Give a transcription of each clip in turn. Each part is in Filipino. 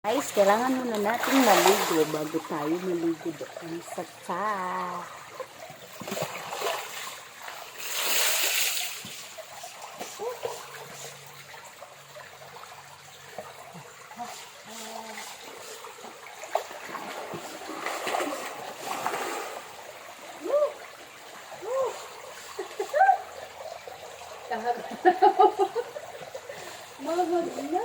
Guys, kailangan muna natin maligo bago tayo maligo doon sa tsa. Mama, no.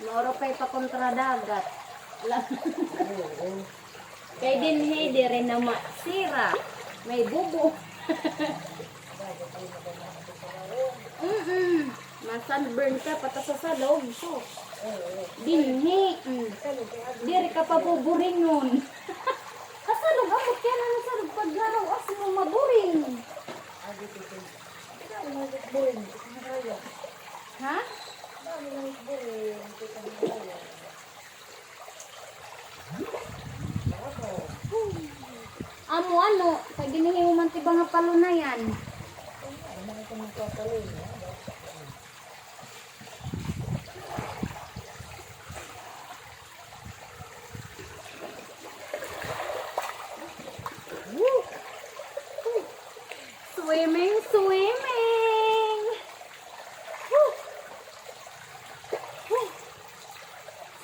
Mauro pa'y pakontra dagat. Kay din hindi rin na masira. May bubo. Masunburn ka patasa sa loob so. Dinhi. Diri ka pa buburing nun. Kasalog amot yan ano sa paglaw as mo maburing. Ha? Amo ano, kay ginihi man tiba nga palo na yan. Swimming, swimming.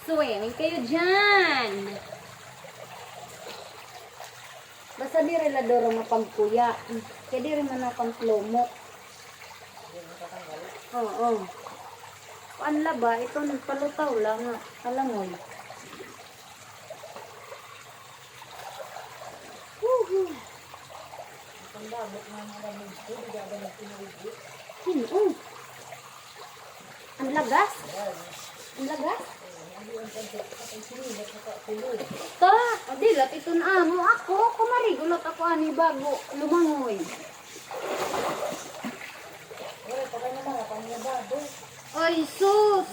Swimming kayo dyan. Basta di reladoro mapagkuya. Kaya di rin man akong plomo. Oo. Paanla ba? Ito nagpalutaw lang. Alam mo. Ang lagas? Ang lagas? Ta, dilat ito na amo ako. Kumarigulot ako ani bago lumangoy. Ay sus!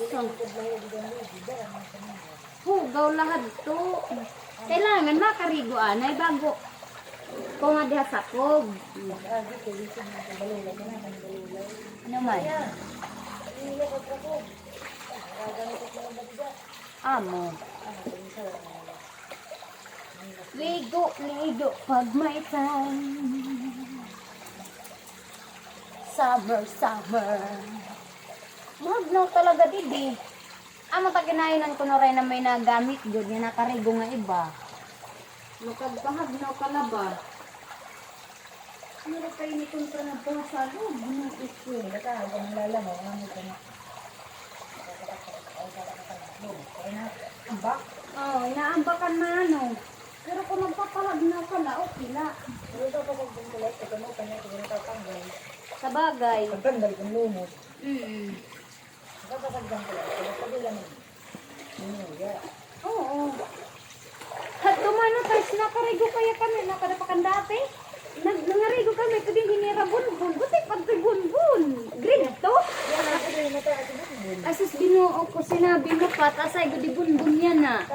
Hugaw lahat to. Kailangan makarigo anay bago. Kung nga diha sakog. Ano man? Amo. Ligo, ligo pag may time. Summer, summer. Magnaw talaga didi. Amo taginainan ko na rin na may nagamit doon. Yung nakarigo nga iba. Makagpahagnaw ka na ba? Ano na kayo nitong tranabaw sa loob? Ano ito? Naka, kung nalalaman, ano ito na? Ambak? Oo, inaambakan na ano. Pero kung magpapahagnaw ka na, okay la. Pero ito pa kung bumulot, ito mo pa niya, kung natatanggal. Sa bagay. Pagtanggal kung lumot. Nakapasagdan ko lang, kung pagila mo. Oo. At kumano tayo, nakarigo kaya kami, nakadapakan dati. Nangarigo kami, ito din hinira bunbun. Buti pagtibunbun. Grade to? Asus binuo ko, sinabi mo pa, tasay ko di bunbun yan na.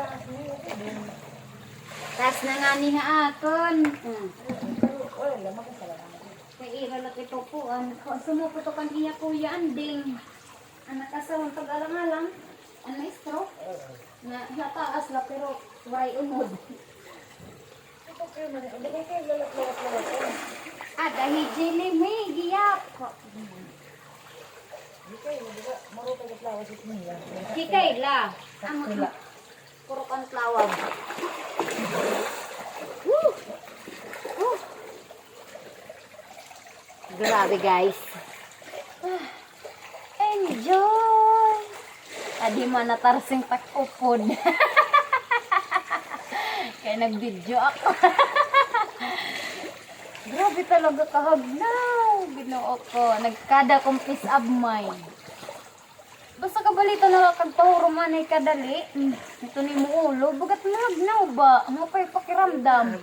Tas na nga niya akon. Kay iralat ito po, sumuputokan iya kuya anding. Anak kasawang pag-alang-alang, ano stroke? Na taas la pero waray unod. Dahil jili may giyak. Kikay la. Amo puro kan tlawag. Grabe guys. Enjoy. Adi man natarsing tak-upod. Kaya nag-video ako. Grabe talaga kahagnaw. Ginoo ko. Nagkada kong peace of mind. Basta kabalito na lang kagpahuro man ay kadali. Ito ni mo ulo. Bagat nahagnaw ba? Ano pa yung pakiramdam?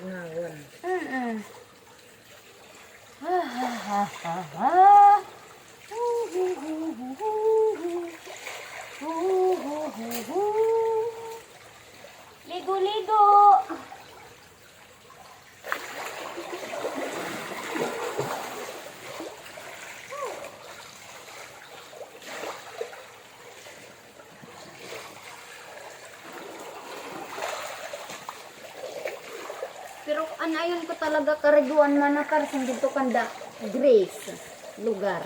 anayon ko talaga kariguan manakar sa dito kanda Grace lugar.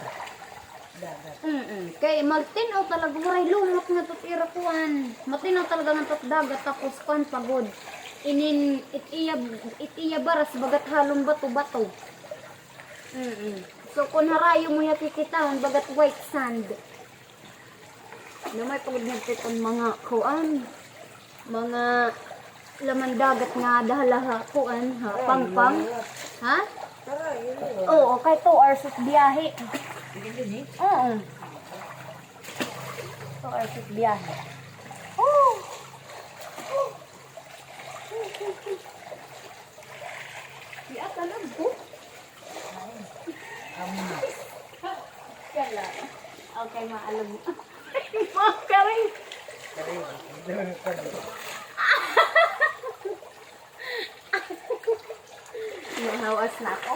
Kay magtinaw talaga waray lumot nga tot irakuan. Matinaw talaga nga tot dagat tapos pan pagod. Itiya baras bagat halong bato-bato. So kung harayo mo ya kikitahon bagat white sand. Na may pagod nagtitong mga kuan. Mga laman dagat nga dahalaha kuan ha pangpang. Ha? Oo, kay 2 hours of biyahe. Oo. 2 hours of biyahe. Oh. Di ata lang po. Kala. Okay, maalam mo. Makari. Nahawas na ako.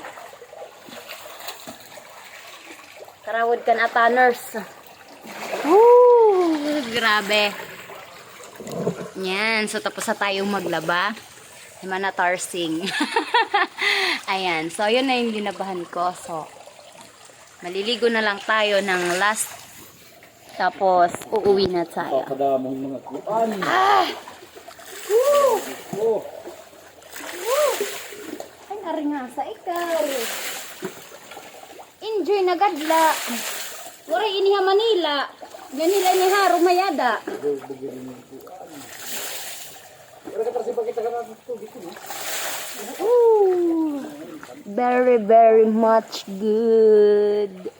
Karawad ka na ata, nurse. Grabe. Yan. So, tapos na tayong maglaba. Himana tarsing. Ayan. So, yun na yung ginabahan ko. So, maliligo na lang tayo ng last. Tapos, uuwi na tayo. Kadamong mga kuan. Oh. Ay, ari nga sa ikaw. Enjoy na gadla. Waray iniha Manila. Ganila ni Haro Mayada. Ooh, very, very much good.